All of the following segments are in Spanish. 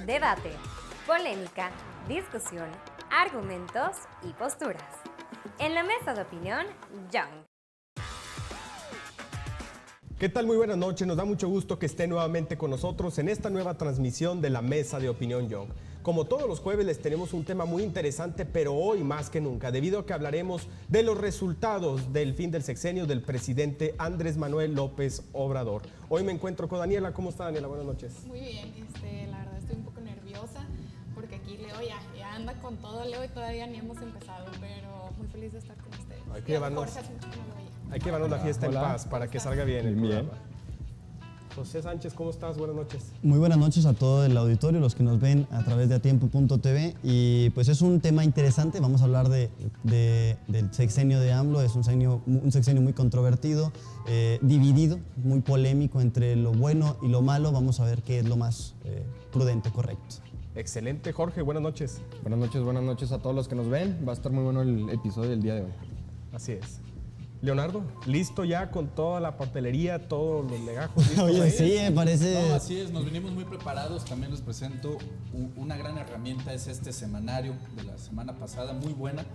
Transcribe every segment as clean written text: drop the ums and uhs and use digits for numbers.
debate, polémica, discusión, argumentos y posturas. En la mesa de opinión, Young. ¿Qué tal? Muy buenas noches. Nos da mucho gusto que esté nuevamente con nosotros en esta nueva transmisión de la Mesa de Opinión Young. Como todos los jueves les tenemos un tema muy interesante, pero hoy más que nunca, debido a que hablaremos de los resultados del fin del sexenio del presidente Andrés Manuel López Obrador. Hoy me encuentro con Daniela. ¿Cómo está, Daniela? Buenas noches. Muy bien, la verdad estoy un poco nerviosa porque aquí Leo ya anda con todo, Leo, y todavía ni hemos empezado, pero muy feliz de estar con ustedes. Hay que llevarnos la fiesta en paz para que salga bien el programa. José Sánchez, ¿cómo estás? Buenas noches. Muy buenas noches a todo el auditorio, los que nos ven a través de atiempo.tv. Y pues es un tema interesante, vamos a hablar del sexenio de AMLO. Es un sexenio muy controvertido, dividido, muy polémico entre lo bueno y lo malo. Vamos a ver qué es lo más prudente, correcto. Excelente, Jorge, buenas noches. Buenas noches a todos los que nos ven. Va a estar muy bueno el episodio del día de hoy. Así es. Leonardo, ¿listo ya con toda la papelería, todos los legajos? Oye, sí, parece... No, así es, nos venimos muy preparados. También les presento una gran herramienta, es este semanario de la semana pasada, muy buena.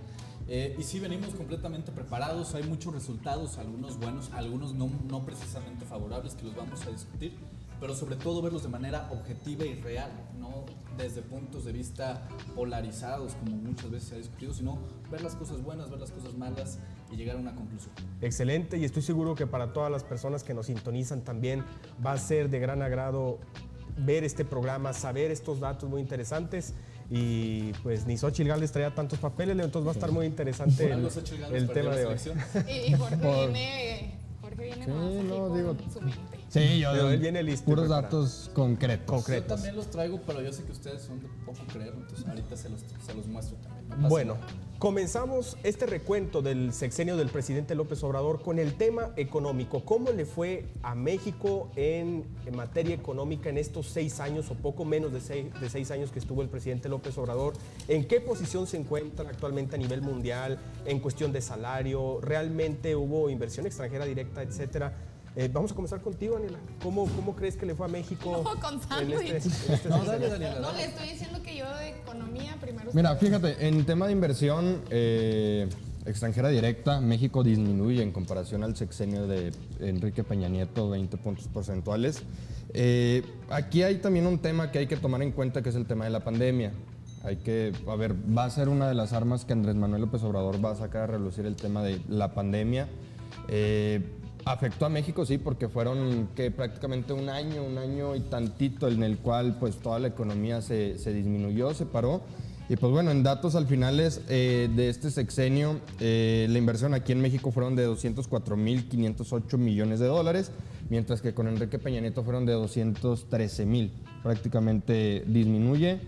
Y sí, venimos completamente preparados. Hay muchos resultados, algunos buenos, algunos no precisamente favorables, que los vamos a discutir, pero sobre todo verlos de manera objetiva y real, no desde puntos de vista polarizados como muchas veces se ha discutido, sino ver las cosas buenas, ver las cosas malas y llegar a una conclusión. Excelente, y estoy seguro que para todas las personas que nos sintonizan también va a ser de gran agrado ver este programa, saber estos datos muy interesantes. Y pues ni Xochitl Gálvez traía tantos papeles, entonces va a estar muy interesante el tema de hoy. Y Jorge viene Sí, más aquí no, con su mente. Sí, Pero él viene listo. Puros preparado. datos concretos. Yo también los traigo, pero yo sé que ustedes son de poco creer, entonces ahorita se los muestro también. No pasa Bueno, nada. comenzamos este recuento del sexenio del presidente López Obrador con el tema económico. ¿Cómo le fue a México en materia económica en estos 6 años o poco menos de 6 años que estuvo el presidente López Obrador? ¿En qué posición se encuentra actualmente a nivel mundial en cuestión de salario? ¿Realmente hubo inversión extranjera directa, etcétera? Vamos a comenzar contigo, Daniela. ¿Cómo crees que le fue a México? No, con en sándwich. este No, dale, sexenio? Daniela. No, le estoy diciendo que yo de economía primero. Mira, fíjate, en tema de inversión extranjera directa, México disminuye en comparación al sexenio de Enrique Peña Nieto, 20 puntos porcentuales. Aquí hay también un tema que hay que tomar en cuenta, que es el tema de la pandemia. Va a ser una de las armas que Andrés Manuel López Obrador va a sacar a relucir, el tema de la pandemia. Afectó a México, sí, porque fueron prácticamente un año y tantito en el cual pues toda la economía se disminuyó, se paró. Y pues bueno, en datos al finales de este sexenio, la inversión aquí en México fueron de 204.508 millones de dólares, mientras que con Enrique Peña Nieto fueron de 213.000. Prácticamente disminuye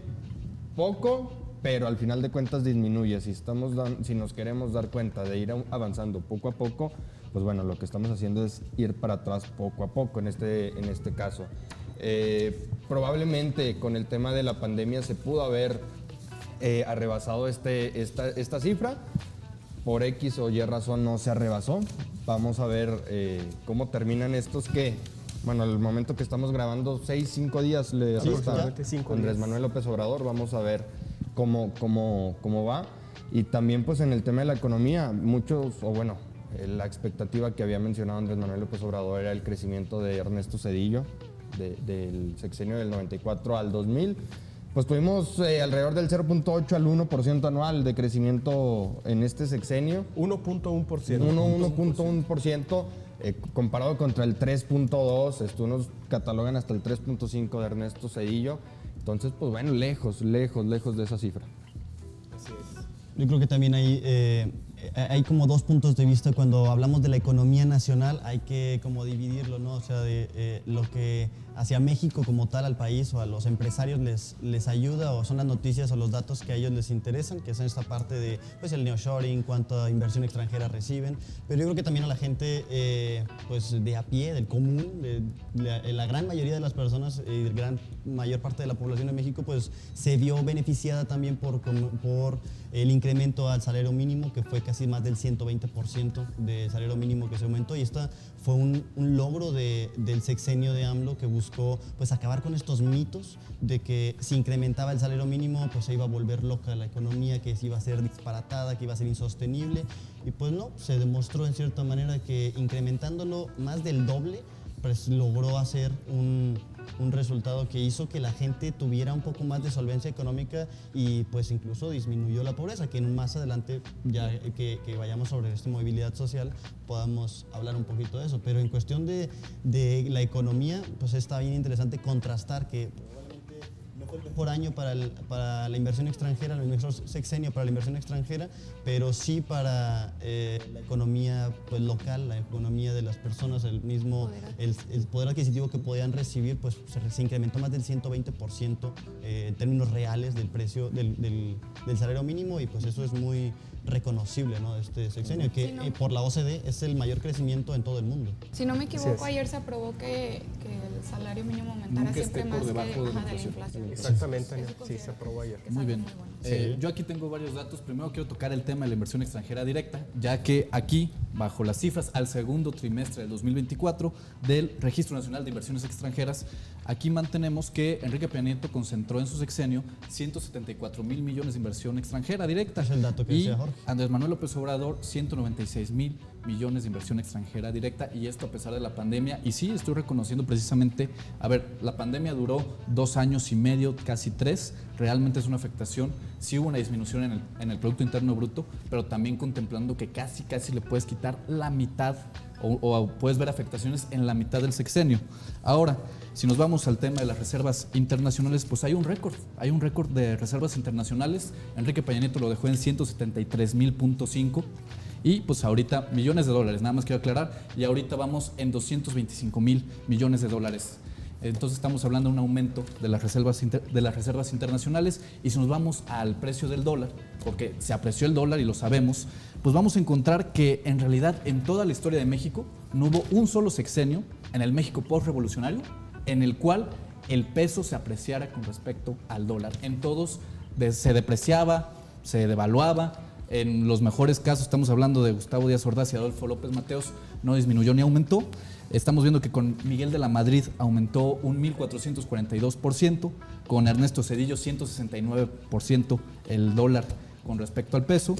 poco, pero al final de cuentas disminuye. Si nos queremos dar cuenta de ir avanzando poco a poco, pues bueno, lo que estamos haciendo es ir para atrás poco a poco en este caso. Probablemente con el tema de la pandemia se pudo haber arrebasado esta cifra. Por X o Y razón no se arrebasó. Vamos a ver cómo terminan estos que... Bueno, al momento que estamos grabando, 5 días le resta Andrés Manuel López Obrador. Vamos a ver cómo va. Y también pues en el tema de la economía, la expectativa que había mencionado Andrés Manuel López Obrador era el crecimiento de Ernesto Zedillo, del sexenio del 94 al 2000. Pues tuvimos alrededor del 0.8 al 1% anual de crecimiento en este sexenio. 1.1%. 1.1%. Comparado contra el 3.2, unos catalogan hasta el 3.5 de Ernesto Zedillo. Entonces, pues bueno, lejos de esa cifra. Así es. Yo creo que también hay como dos puntos de vista. Cuando hablamos de la economía nacional hay que como dividirlo, ¿no? O sea, de lo que hacia México como tal, al país o a los empresarios les ayuda, o son las noticias o los datos que a ellos les interesan, que es esta parte de pues el nearshoring, cuánta inversión extranjera reciben. Pero yo creo que también a la gente pues de a pie, del común, la gran mayoría de las personas y la mayor parte de la población de México pues se vio beneficiada también por el incremento al salario mínimo, que fue casi más del 120% de salario mínimo que se aumentó, y esta fue un logro del sexenio de AMLO, que buscó pues acabar con estos mitos de que si incrementaba el salario mínimo pues se iba a volver loca la economía, que se iba a ser disparatada, que iba a ser insostenible, y pues no, se demostró en cierta manera que incrementándolo más del doble pues logró hacer un resultado que hizo que la gente tuviera un poco más de solvencia económica, y pues incluso disminuyó la pobreza, que más adelante, ya que vayamos sobre esta movilidad social, podamos hablar un poquito de eso. Pero en cuestión de la economía, pues está bien interesante contrastar que no fue el mejor año para la inversión extranjera, el mejor sexenio para la inversión extranjera, pero sí para la economía pues, local, la economía de las personas, el poder adquisitivo que podían recibir, pues se incrementó más del 120% en términos reales del precio del salario mínimo, y pues eso es muy reconocible, ¿no?, de este sexenio, que por la OCDE es el mayor crecimiento en todo el mundo. Si no me equivoco, ayer se aprobó que el salario mínimo aumentara Nunca siempre esté más por que debajo de la la inflación. inflación. Exactamente, Eso sí, considero se aprobó ayer. que es Muy algo bien. bueno. Yo aquí tengo varios datos. Primero quiero tocar el tema de la inversión extranjera directa, ya que aquí, bajo las cifras al segundo trimestre del 2024 del Registro Nacional de Inversiones Extranjeras, aquí mantenemos que Enrique Peña Nieto concentró en su sexenio 174,000 millones de inversión extranjera directa. Es el dato que y decía Jorge. Andrés Manuel López Obrador, 196,000 millones de inversión extranjera directa, y esto a pesar de la pandemia. Y sí, estoy reconociendo precisamente, a ver, la pandemia duró 2 años y medio, casi 3, realmente es una afectación. Sí hubo una disminución en el Producto Interno Bruto, pero también contemplando que casi le puedes quitar la mitad o puedes ver afectaciones en la mitad del sexenio. Ahora, si nos vamos al tema de las reservas internacionales, pues hay un récord de reservas internacionales. Enrique Peña Nieto lo dejó en 173,000.5, y pues ahorita millones de dólares, nada más quiero aclarar, y ahorita vamos en 225,000 millones de dólares. Entonces estamos hablando de un aumento de las reservas internacionales. Y si nos vamos al precio del dólar, porque se apreció el dólar y lo sabemos, pues vamos a encontrar que en realidad en toda la historia de México no hubo un solo sexenio en el México postrevolucionario en el cual el peso se apreciara con respecto al dólar. En todos se depreciaba, se devaluaba. En los mejores casos, estamos hablando de Gustavo Díaz Ordaz y Adolfo López Mateos, no disminuyó ni aumentó. Estamos viendo que con Miguel de la Madrid aumentó un 1,442%, con Ernesto Zedillo 169% el dólar con respecto al peso,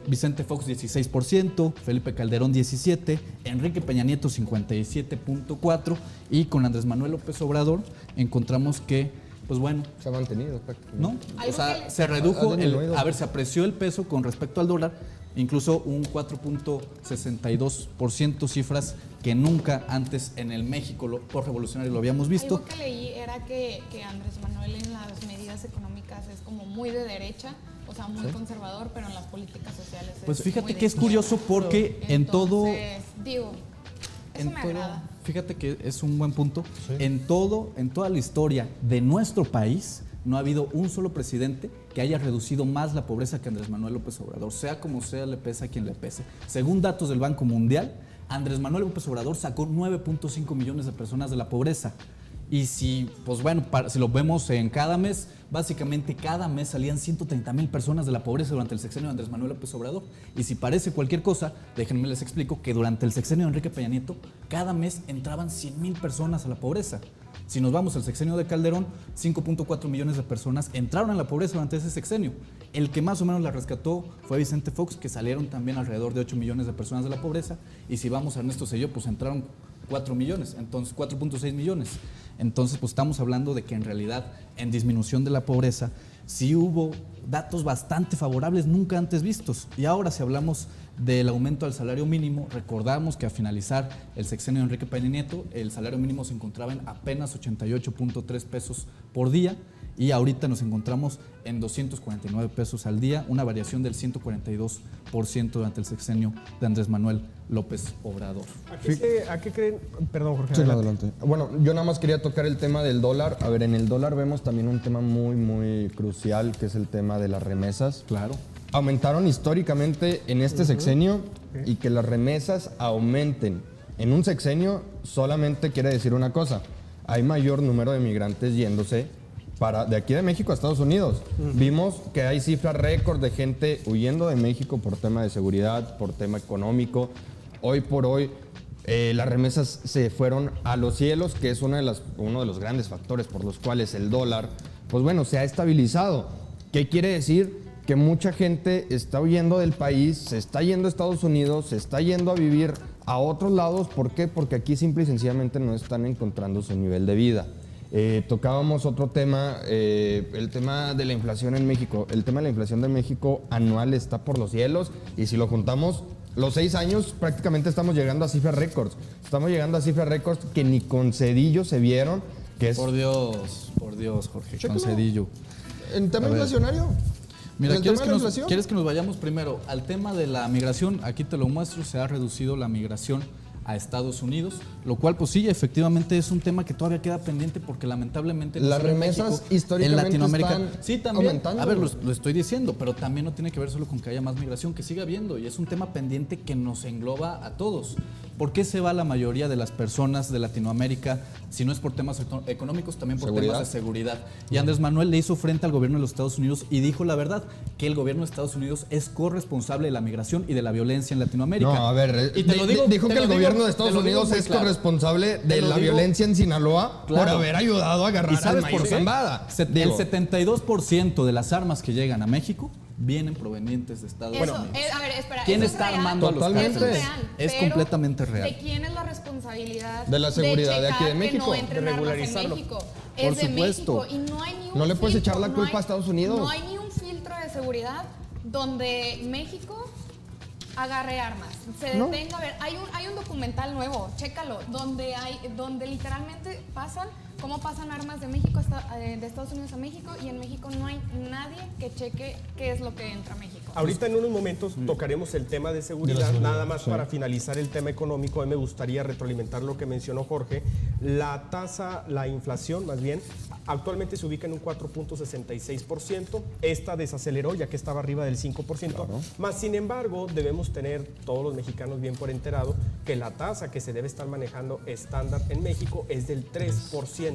Vicente Fox 16%, Felipe Calderón 17%, Enrique Peña Nieto 57.4%, y con Andrés Manuel López Obrador encontramos que, pues bueno, Se ha mantenido prácticamente. ¿no? O sea, se redujo, se apreció el peso con respecto al dólar, incluso un 4.62%, cifras que nunca antes en el México postrevolucionario lo habíamos visto. Algo que leí era que Andrés Manuel en las medidas económicas es como muy de derecha, o sea, muy conservador, pero en las políticas sociales Pues es fíjate muy de que es izquierda. curioso porque en todo... Digo, eso me agrada. Fíjate que es un buen punto. Sí. En toda la historia de nuestro país no ha habido un solo presidente que haya reducido más la pobreza que Andrés Manuel López Obrador, sea como sea, le pese a quien le pese. Según datos del Banco Mundial, Andrés Manuel López Obrador sacó 9.5 millones de personas de la pobreza. Y si, pues bueno, si lo vemos en cada mes, básicamente cada mes salían 130,000 personas de la pobreza durante el sexenio de Andrés Manuel López Obrador. Y si parece cualquier cosa, déjenme les explico que durante el sexenio de Enrique Peña Nieto, cada mes entraban 100,000 personas a la pobreza. Si nos vamos al sexenio de Calderón, 5.4 millones de personas entraron a la pobreza durante ese sexenio. El que más o menos la rescató fue Vicente Fox, que salieron también alrededor de 8 millones de personas de la pobreza. Y si vamos a Ernesto Zedillo, pues entraron 4 millones, entonces 4.6 millones. Entonces, pues estamos hablando de que en realidad en disminución de la pobreza sí hubo datos bastante favorables nunca antes vistos. Y ahora, si hablamos del aumento al salario mínimo, recordamos que a finalizar el sexenio de Enrique Peña Nieto, el salario mínimo se encontraba en apenas 88.3 pesos por día, y ahorita nos encontramos en 249 pesos al día, una variación del 142% durante el sexenio de Andrés Manuel López Obrador. ¿A qué creen? Perdón, Jorge. Sí, adelante. Bueno, yo nada más quería tocar el tema del dólar. A ver, en el dólar vemos también un tema muy crucial, que es el tema de las remesas. Claro. Aumentaron históricamente en este sexenio, y que las remesas aumenten en un sexenio solamente quiere decir una cosa: hay mayor número de migrantes yéndose de aquí de México a Estados Unidos. Vimos que hay cifras récord de gente huyendo de México por tema de seguridad, por tema económico. Hoy por hoy las remesas se fueron a los cielos, que es uno de los grandes factores por los cuales el dólar, pues bueno, se ha estabilizado. ¿Qué quiere decir? Que mucha gente está huyendo del país, se está yendo a Estados Unidos, se está yendo a vivir a otros lados. ¿Por qué? Porque aquí simple y sencillamente no están encontrando su nivel de vida. Tocábamos otro tema, el tema de la inflación en México. El tema de la inflación de México anual está por los cielos, y si lo juntamos los 6 años, prácticamente estamos llegando a cifras récords. Estamos llegando a cifras récords que ni con Cedillo se vieron. Que es... Por Dios, Jorge, con Cedillo. ¿En tema inflacionario? Mira, ¿quieres que nos vayamos primero al tema de la migración? Aquí te lo muestro, se ha reducido la migración a Estados Unidos, lo cual pues sí, efectivamente es un tema que todavía queda pendiente porque lamentablemente no las solo en remesas México, históricamente en Latinoamérica están sí también aumentando. A ver, lo estoy diciendo, pero también no tiene que ver solo con que haya más migración, que siga habiendo, y es un tema pendiente que nos engloba a todos. ¿Por qué se va la mayoría de las personas de Latinoamérica? Si no es por temas económicos, también por temas de seguridad. Y Andrés Manuel le hizo frente al gobierno de los Estados Unidos y dijo la verdad, que el gobierno de Estados Unidos es corresponsable de la migración y de la violencia en Latinoamérica. No, a ver, y te lo digo, dijo que el gobierno de Estados Unidos es corresponsable de la violencia en Sinaloa por haber ayudado a agarrar al maíz Zambada. El 72% de las armas que llegan a México vienen provenientes de Estados Unidos. A ver, espera. ¿Quién ¿eso está es real? armando a los Totalmente. cárteles? Eso es real, Es pero completamente real. ¿de quién es la responsabilidad de la seguridad de aquí de checar México? que no entren De armas en regularizarlo. México? Por Es de supuesto. México y no hay ni un No le puedes echar la filtro, culpa a Estados Unidos. No hay ni un filtro de seguridad donde México agarre armas, se detenga. A ver, hay un documental nuevo, chécalo, donde literalmente cómo pasan armas de México de Estados Unidos a México, y en México no hay nadie que cheque qué es lo que entra a México. Ahorita en unos momentos tocaremos el tema de seguridad, nada más para finalizar el tema económico. A mí me gustaría retroalimentar lo que mencionó Jorge. La tasa, la inflación más bien, actualmente se ubica en un 4.66%. Esta desaceleró ya que estaba arriba del 5%. Claro. Más sin embargo, debemos tener todos los mexicanos bien por enterado que la tasa que se debe estar manejando estándar en México es del 3%.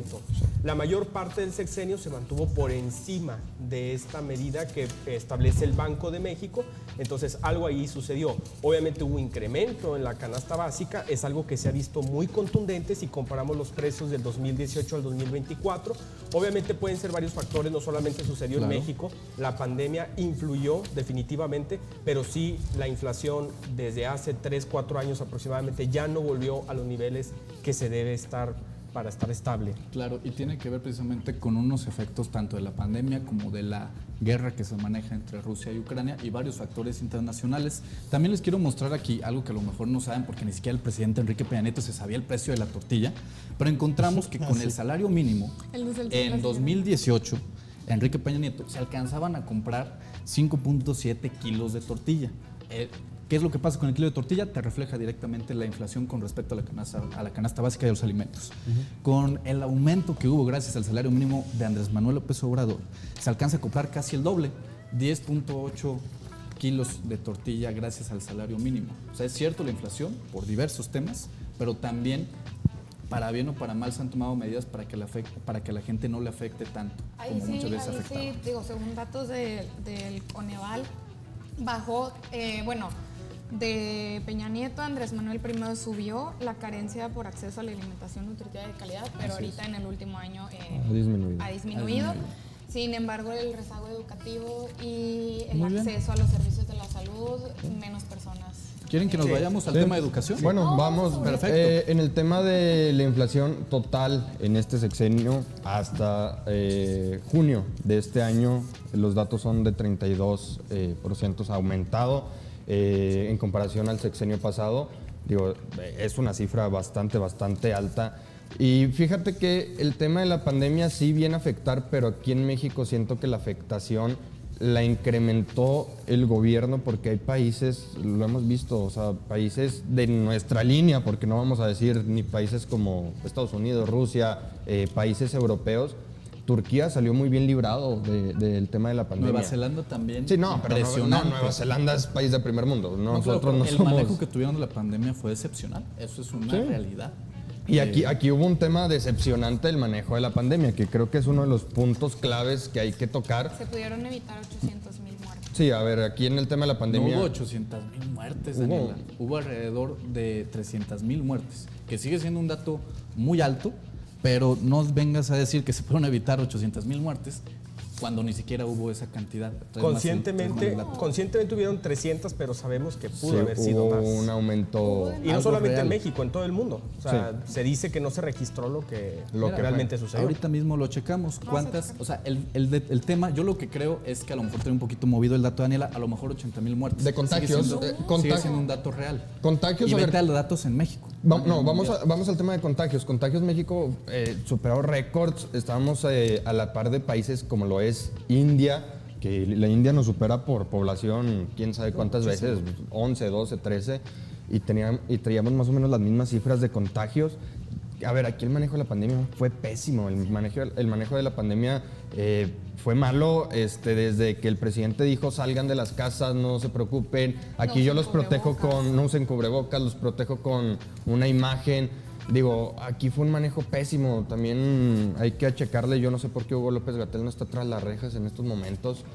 La mayor parte del sexenio se mantuvo por encima de esta medida que establece el Banco de México. Entonces algo ahí sucedió. Obviamente hubo incremento en la canasta básica, es algo que se ha visto muy contundente si comparamos los precios del 2018 al 2024. Obviamente pueden ser varios factores, no solamente sucedió en México, la pandemia influyó definitivamente, pero sí la inflación desde hace 3-4 años aproximadamente ya no volvió a los niveles que se debe estar para estar estable. Claro, y tiene que ver precisamente con unos efectos tanto de la pandemia como de la guerra que se maneja entre Rusia y Ucrania y varios factores internacionales. También les quiero mostrar aquí algo que a lo mejor no saben porque ni siquiera el presidente Enrique Peña Nieto se sabía el precio de la tortilla, pero encontramos que con el salario mínimo en 2018, Enrique Peña Nieto se alcanzaban a comprar 5.7 kilos de tortilla. ¿Qué es lo que pasa con el kilo de tortilla? Te refleja directamente la inflación con respecto a la canasta básica de los alimentos. Con el aumento que hubo gracias al salario mínimo de Andrés Manuel López Obrador, se alcanza a comprar casi el doble, 10.8 kilos de tortilla gracias al salario mínimo. O sea, es cierto la inflación por diversos temas, pero también para bien o para mal se han tomado medidas para que la gente no le afecte tanto como muchas veces afectaba. Sí, digo, según datos del Coneval, bajó, de Peña Nieto, Andrés Manuel primero subió la carencia por acceso a la alimentación nutritiva de calidad, pero ahorita en el último año ha disminuido. Sin embargo, el rezago educativo y el acceso a los servicios de la salud, menos personas. ¿Quieren que nos vayamos al tema de educación? Bueno, vamos. Perfecto. En el tema de la inflación total en este sexenio, hasta junio de este año, los datos son de 32% aumentado en comparación al sexenio pasado. Digo, es una cifra bastante alta. Y fíjate que el tema de la pandemia sí viene a afectar, pero aquí en México siento que la afectación la incrementó el gobierno porque hay países, lo hemos visto, o sea, países de nuestra línea, porque no vamos a decir ni países como Estados Unidos, Rusia, países europeos. Turquía salió muy bien librado del tema de la pandemia. Nueva Zelanda también. Sí, no, pero no, Nueva Zelanda es país de primer mundo. Nosotros no el somos... manejo que tuvieron de la pandemia fue excepcional. Eso es una realidad. Y aquí hubo un tema decepcionante del manejo de la pandemia, que creo que es uno de los puntos claves que hay que tocar. Se pudieron evitar 800,000 muertes. Sí, a ver, aquí en el tema de la pandemia... No hubo 800,000 muertes, Daniela. Hubo alrededor de 300,000 muertes, que sigue siendo un dato muy alto, pero no vengas a decir que se pueden evitar 800,000 muertes cuando ni siquiera hubo esa cantidad. Conscientemente hubieron 300, pero sabemos que pudo haber sido hubo más. un aumento... Y no algo solamente real. en México, en todo el mundo. O sea, se dice que no se registró lo que realmente sucedió. Ahorita mismo lo checamos. ¿Cuántas? O sea, el tema, yo lo que creo es que a lo mejor tiene un poquito movido el dato, Daniela, a lo mejor 80,000 muertes. De contagios, Sigue siendo un dato real. Contagios, Y a ver, vete a los datos en México. Vamos al tema de contagios. Contagios México superó récords. Estábamos a la par de países como lo es India, que la India nos supera por población, quién sabe cuántas veces, 11, 12, 13, y traíamos más o menos las mismas cifras de contagios. A ver, aquí el manejo de la pandemia fue pésimo. El manejo de la pandemia fue malo desde que el presidente dijo salgan de las casas, no se preocupen. Aquí yo los protejo no usen cubrebocas, los protejo con una imagen. Digo, aquí fue un manejo pésimo. También hay que achacarle, yo no sé por qué Hugo López-Gatell no está tras las rejas en estos momentos.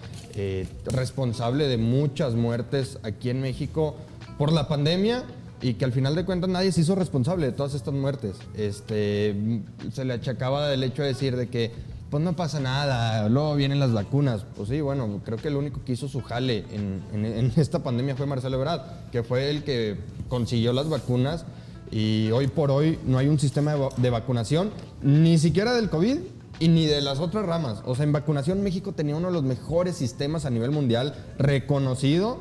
Responsable de muchas muertes aquí en México por la pandemia, y que al final de cuentas nadie se hizo responsable de todas estas muertes. Se le achacaba el hecho de decir de que pues no pasa nada, luego vienen las vacunas. Pues sí, bueno, creo que el único que hizo su jale en esta pandemia fue Marcelo Ebrard, que fue el que consiguió las vacunas, y hoy por hoy no hay un sistema de vacunación, ni siquiera del COVID y ni de las otras ramas. O sea, en vacunación México tenía uno de los mejores sistemas a nivel mundial, reconocido.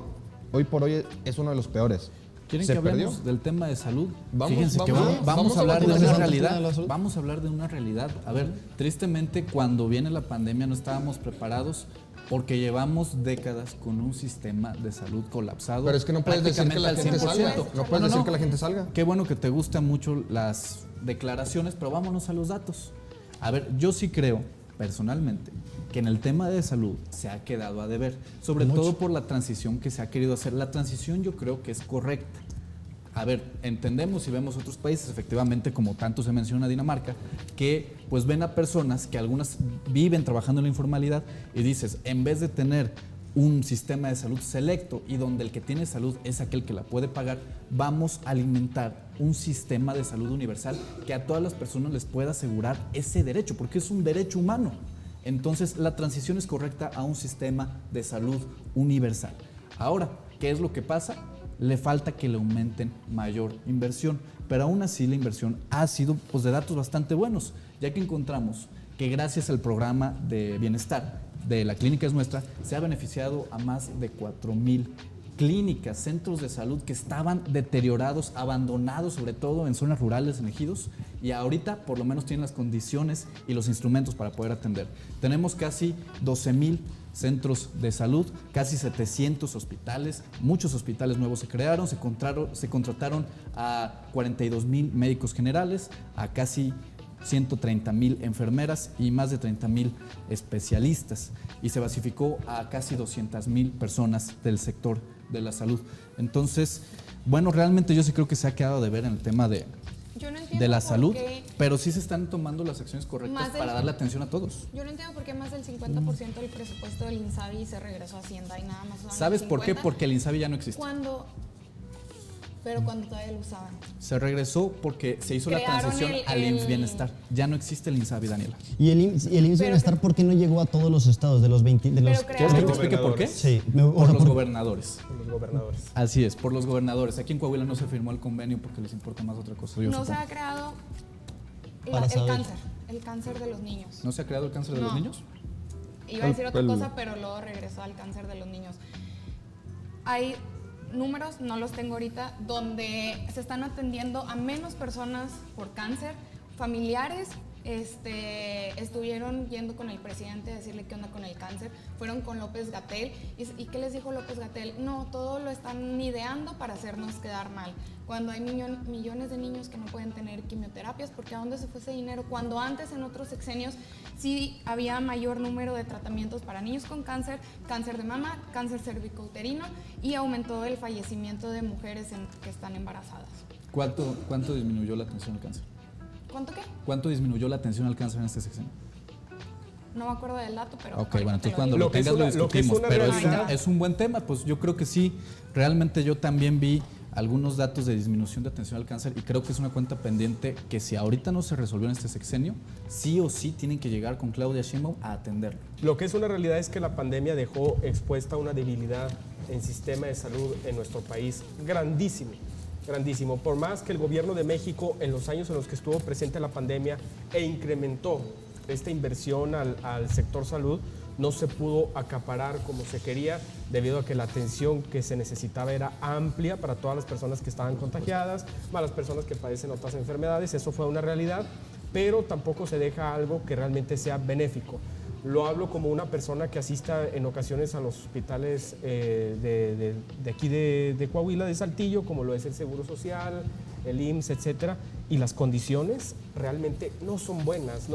Hoy por hoy es uno de los peores. ¿Quieren ¿Se que hablemos perdió? del tema de salud? Vamos, Fíjense que vamos vamos a a hablar de vacunar. una ¿El tema realidad. de la salud? Vamos a hablar de una realidad. A ver, tristemente cuando viene la pandemia no estábamos preparados porque llevamos décadas con un sistema de salud colapsado. Pero es que no puedes decir que la prácticamente gente al salga. 100%. No puedes decir que la gente salga. Qué bueno que te gustan mucho las declaraciones, pero vámonos a los datos. A ver, yo sí creo, personalmente, que en el tema de salud se ha quedado a deber, sobre todo por la transición que se ha querido hacer. La transición yo creo que es correcta. A ver, entendemos y vemos otros países, efectivamente, como tanto se menciona Dinamarca, que pues ven a personas que algunas viven trabajando en la informalidad y dices, en vez de tener un sistema de salud selecto y donde el que tiene salud es aquel que la puede pagar, vamos a alimentar un sistema de salud universal que a todas las personas les pueda asegurar ese derecho, porque es un derecho humano. Entonces, la transición es correcta a un sistema de salud universal. Ahora, ¿qué es lo que pasa? Le falta que le aumenten mayor inversión, pero aún así la inversión ha sido pues, de datos bastante buenos, ya que encontramos que gracias al programa de bienestar de La Clínica es Nuestra, se ha beneficiado a más de 4,000 clínicas, centros de salud que estaban deteriorados, abandonados, sobre todo en zonas rurales, en ejidos, y ahorita por lo menos tienen las condiciones y los instrumentos para poder atender. Tenemos casi 12,000 centros de salud, casi 700 hospitales, muchos hospitales nuevos se crearon, se contrataron a 42,000 médicos generales, a casi 130,000 enfermeras y más de 30,000 especialistas, y se basificó a casi 200,000 personas del sector de la salud. Entonces, bueno, realmente yo sí creo que se ha quedado de ver en el tema de la por salud, qué- pero sí se están tomando las acciones correctas Más del- para darle atención a todos. Yo no entiendo por qué más del 50% del presupuesto del INSABI se regresó a Hacienda y nada más usaban el ¿Sabes por qué? 50. Porque el INSABI ya no existe. Pero cuando todavía lo usaban. Se regresó porque se hizo la Crearon transición el- al IMSS el- Bienestar. Ya no existe el INSABI, Daniela. ¿Y el IMSS Bienestar por qué no llegó a todos los estados de los 20? De los, Pero ¿Quieres que te Los explique por qué? Sí, Por los gobernadores. Con los gobernadores. Así es, por los gobernadores. Aquí en Coahuila no se firmó el convenio porque les importa más otra cosa. Yo No se supongo. ha creado Para saber. el cáncer de los niños. ¿No se ha creado el cáncer de los No. niños? Iba a decir otra cosa, pero luego regresó al cáncer de los niños. Hay números, no los tengo ahorita, donde se están atendiendo a menos personas por cáncer. Familiares estuvieron yendo con el presidente a decirle qué onda con el cáncer. Fueron con López-Gatell. ¿Y qué les dijo López-Gatell? No, todo lo están ideando para hacernos quedar mal. Cuando hay millones de niños que no pueden tener quimioterapias, porque ¿a dónde se fue ese dinero? Cuando antes, en otros sexenios, sí había mayor número de tratamientos para niños con cáncer, cáncer de mama, cáncer cervicouterino, y aumentó el fallecimiento de mujeres que están embarazadas. ¿Cuánto disminuyó la atención al cáncer? ¿Cuánto qué? ¿Cuánto disminuyó la atención al cáncer en este sexenio? No me acuerdo del dato, pero... Ok, bueno, entonces cuando Lo lo que es tengas una- lo lo que es discutimos, una pero realidad. es un buen tema, pues yo creo que sí. Realmente yo también vi algunos datos de disminución de atención al cáncer y creo que es una cuenta pendiente que si ahorita no se resolvió en este sexenio, sí o sí tienen que llegar con Claudia Sheinbaum a atenderlo. Lo que es una realidad es que la pandemia dejó expuesta una debilidad en sistema de salud en nuestro país grandísimo, grandísimo. Por más que el gobierno de México en los años en los que estuvo presente la pandemia e incrementó esta inversión al sector salud, no se pudo acaparar como se quería debido a que la atención que se necesitaba era amplia para todas las personas que estaban contagiadas, para las personas que padecen otras enfermedades. Eso fue una realidad, pero tampoco se deja algo que realmente sea benéfico. Lo hablo como una persona que asista en ocasiones a los hospitales de aquí de Coahuila, de Saltillo, como lo es el Seguro Social, el IMSS, etcétera, y las condiciones realmente no son buenas,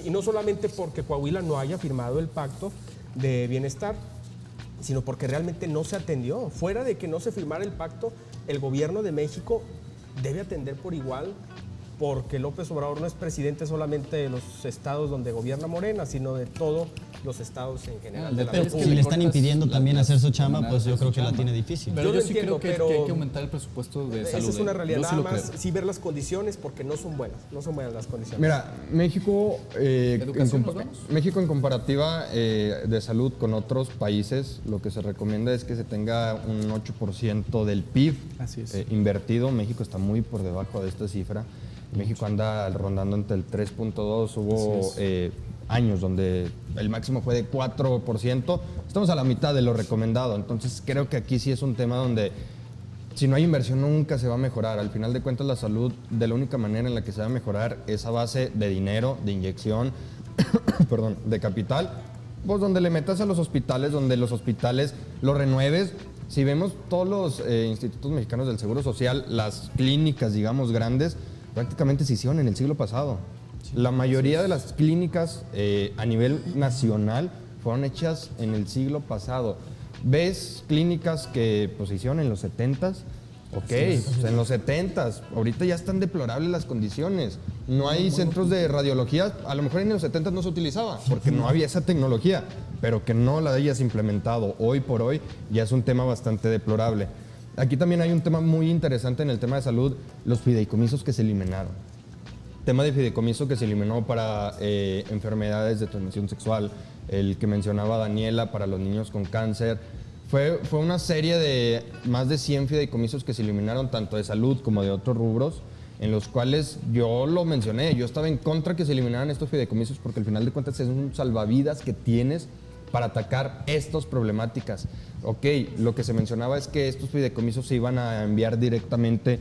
y no solamente porque Coahuila no haya firmado el pacto de bienestar, sino porque realmente no se atendió. Fuera de que no se firmara el pacto, el gobierno de México debe atender por igual, porque López Obrador no es presidente solamente de los estados donde gobierna Morena, sino de todos los estados en general. de la Pero Es que si le le están cortas impidiendo también hacer su chamba, la- pues yo su creo que la chamba. tiene difícil. Pero Yo yo, lo sí entiendo, creo pero que hay que aumentar el presupuesto de salud. Esa es una realidad, Yo sí nada lo creo. más sí ver las condiciones porque no son buenas las condiciones. Mira, México, ¿Educación nos vamos? México en comparativa de salud con otros países, lo que se recomienda es que se tenga un 8% del PIB Así es. invertido. México está muy por debajo de esta cifra. México anda rondando entre el 3.2, hubo años donde el máximo fue de 4%. Estamos a la mitad de lo recomendado, entonces creo que aquí sí es un tema donde si no hay inversión nunca se va a mejorar. Al final de cuentas la salud, de la única manera en la que se va a mejorar es a base de dinero, de inyección, perdón, de capital, pues donde le metas a los hospitales, donde los hospitales los renueves. Si vemos todos los institutos mexicanos del Seguro Social, las clínicas, digamos, grandes, prácticamente se hicieron en el siglo pasado. La mayoría de las clínicas a nivel nacional fueron hechas en el siglo pasado. ¿Ves clínicas que pues, se hicieron en los 70s? Ok, pues, en los 70s. Ahorita ya están deplorables las condiciones. No hay centros de radiología. A lo mejor en los 70s no se utilizaba porque no había esa tecnología, pero que no la hayas implementado hoy por hoy ya es un tema bastante deplorable. Aquí también hay un tema muy interesante en el tema de salud, los fideicomisos que se eliminaron. Tema de fideicomiso que se eliminó para enfermedades de transmisión sexual, el que mencionaba Daniela para los niños con cáncer. Fue una serie de más de 100 fideicomisos que se eliminaron tanto de salud como de otros rubros, en los cuales yo lo mencioné, yo estaba en contra que se eliminaran estos fideicomisos porque al final de cuentas es un salvavidas que tienes para atacar estas problemáticas. Ok, lo que se mencionaba es que estos fideicomisos se iban a enviar directamente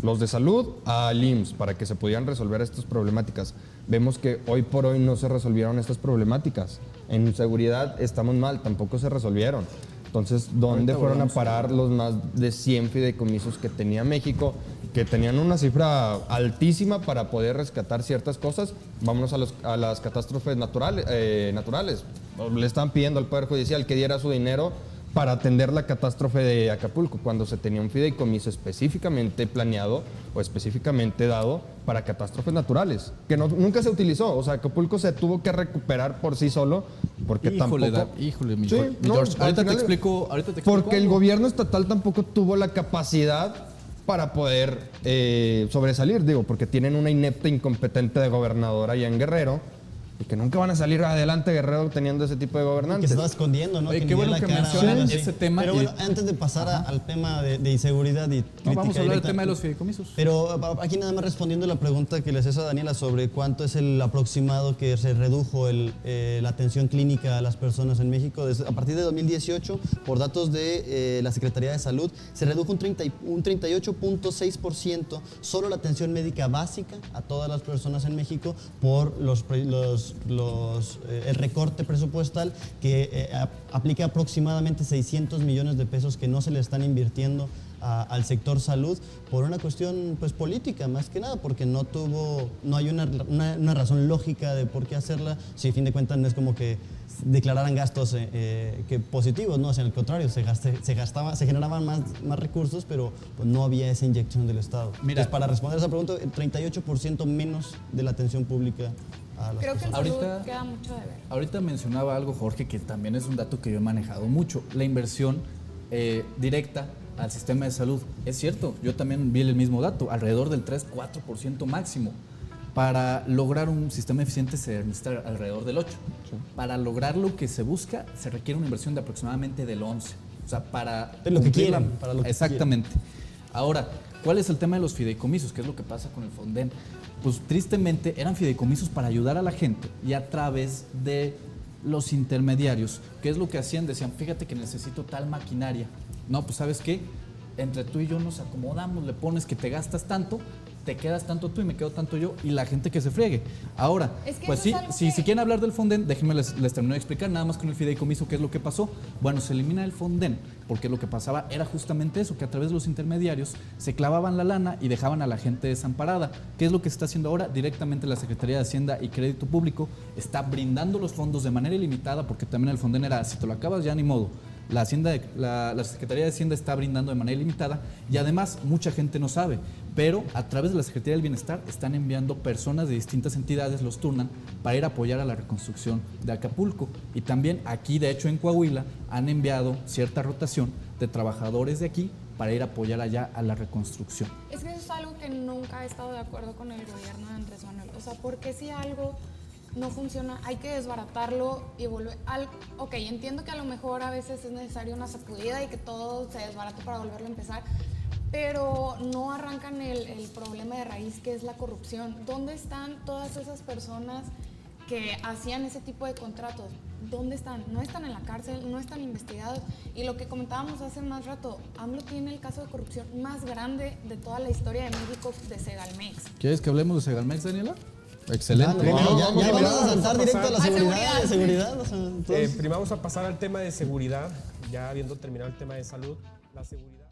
los de salud al IMSS para que se pudieran resolver estas problemáticas. Vemos que hoy por hoy no se resolvieron estas problemáticas. En seguridad estamos mal, tampoco se resolvieron. Entonces, ¿dónde Ahorita fueron a volvemos. parar los más de 100 fideicomisos que tenía México, que tenían una cifra altísima para poder rescatar ciertas cosas? Vámonos a las catástrofes naturales. Le estaban pidiendo al Poder Judicial que diera su dinero para atender la catástrofe de Acapulco, cuando se tenía un fideicomiso específicamente planeado o específicamente dado para catástrofes naturales, que nunca se utilizó. O sea, Acapulco se tuvo que recuperar por sí solo, porque Híjole, tampoco... híjole, mi Sí, George. Mi no, George, al ahorita te final- explico Porque el algo. gobierno estatal tampoco tuvo la capacidad para poder sobresalir, digo, porque tienen una inepta incompetente de gobernadora allá en Guerrero, y que nunca van a salir adelante Guerrero teniendo ese tipo de Que gobernantes. se está escondiendo, ¿no? Oye, Que qué ni bueno dé la que cara, mencionan ahora sí. ese tema Pero y- bueno, antes de pasar al tema de inseguridad y crítica No, vamos a hablar del directa, tema de los fideicomisos. Pero aquí nada más respondiendo la pregunta que le hacía a Daniela sobre cuánto es el aproximado que se redujo la atención clínica a las personas en México. A partir de 2018, por datos de la Secretaría de Salud, se redujo un 38.6% solo la atención médica básica a todas las personas en México por el recorte presupuestal que aplica aproximadamente 600 millones de pesos que no se le están invirtiendo al sector salud por una cuestión pues política más que nada, porque no hay una razón lógica de por qué hacerla, si a fin de cuentas no es como que declararan gastos que positivos, ¿no? O sea, al contrario, se generaban más recursos, pero pues, no había esa inyección del Estado. Mira, entonces, para responder a esa pregunta, el 38% menos de la atención pública a las Creo que en personas. salud queda mucho de ver. Ahorita mencionaba algo, Jorge, que también es un dato que yo he manejado mucho, la inversión directa al sistema de salud. Es cierto, yo también vi el mismo dato, alrededor del 3-4% máximo. Para lograr un sistema eficiente se necesita alrededor del 8%. Sí. Para lograr lo que se busca se requiere una inversión de aproximadamente del 11%. O sea, para lo que quieran, para lo que exactamente. Ahora, ¿cuál es el tema de los fideicomisos? ¿Qué es lo que pasa con el Fonden? Pues tristemente eran fideicomisos para ayudar a la gente y a través de los intermediarios, ¿qué es lo que hacían? Decían, fíjate que necesito tal maquinaria. No, pues ¿sabes qué? Entre tú y yo nos acomodamos, le pones que te gastas tanto, te quedas tanto tú y me quedo tanto yo y la gente que se friegue. Ahora, es que pues sí, si quieren hablar del Fonden, déjenme les termino de explicar nada más con el fideicomiso qué es lo que pasó. Bueno, se elimina el Fonden porque lo que pasaba era justamente eso, que a través de los intermediarios se clavaban la lana y dejaban a la gente desamparada. ¿Qué es lo que se está haciendo ahora? Directamente la Secretaría de Hacienda y Crédito Público está brindando los fondos de manera ilimitada, porque también el Fonden era, si te lo acabas ya ni modo. La Secretaría de Hacienda está brindando de manera ilimitada y además mucha gente no sabe, pero a través de la Secretaría del Bienestar están enviando personas de distintas entidades, los turnan para ir a apoyar a la reconstrucción de Acapulco. Y también aquí, de hecho en Coahuila, han enviado cierta rotación de trabajadores de aquí para ir a apoyar allá a la reconstrucción. Es que eso es algo que nunca he estado de acuerdo con el gobierno de Andrés Manuel. O sea, porque si algo no funciona, hay que desbaratarlo y volver al... Ok, entiendo que a lo mejor a veces es necesaria una sacudida y que todo se desbarate para volverlo a empezar, pero no arrancan el problema de raíz, que es la corrupción. ¿Dónde están todas esas personas que hacían ese tipo de contratos? ¿Dónde están? No están en la cárcel, no están investigados. Y lo que comentábamos hace más rato, AMLO tiene el caso de corrupción más grande de toda la historia de México, de Segalmex. ¿Quieres que hablemos de Segalmex, Daniela? Excelente. Ya vamos a saltar directo a la seguridad. seguridad. O sea, entonces... Primero vamos a pasar al tema de seguridad, ya habiendo terminado el tema de salud, la seguridad.